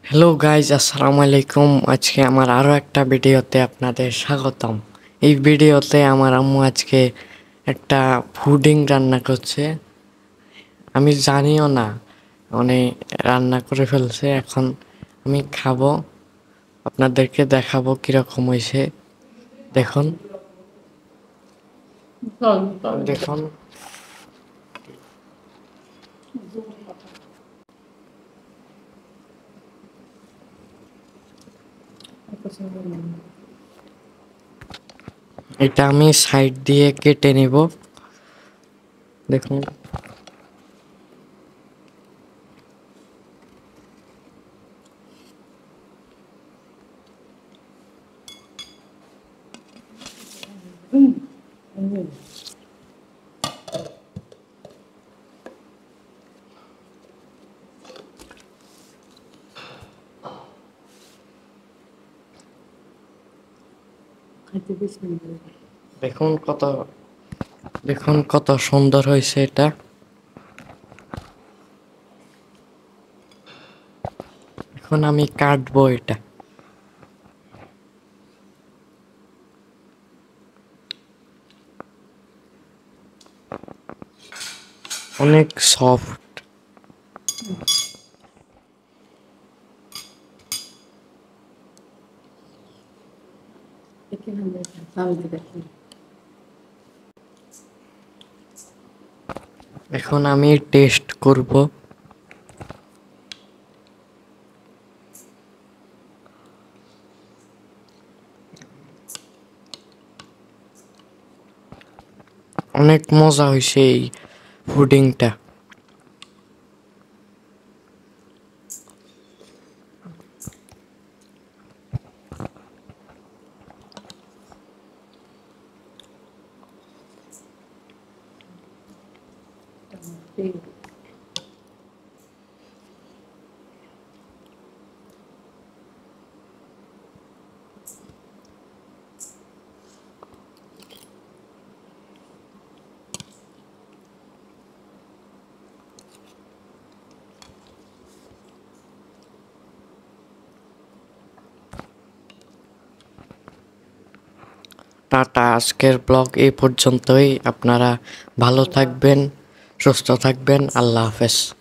Hello guys, আসসালামু আলাইকুম। আজকে আমার আরও একটা ভিডিওতে আপনাদের স্বাগতম। এই ভিডিওতে আমার আম্মু আজকে একটা পুডিং রান্না করছে। আমি জানিও না, মানে রান্না করে ফেলছে। এখন আমি খাবো, আপনাদেরকে দেখাবো কীরকম হয়েছে। দেখুন দেখুন এটা আমি সাইড দিয়ে কেটে নিব। দেখুন দেখুন কত দেখুন কত সুন্দর হয়েছে এটা। এখন আমি কাটবো এটা। অনেক সফট। এখন আমি টেস্ট করব। অনেক মজা হয়েছে এই পুডিংটা। টাটা, আজকের ব্লগ এই পর্যন্তই। আপনারা ভালো থাকবেন, সুস্থ থাকবেন। আল্লাহ হাফেজ।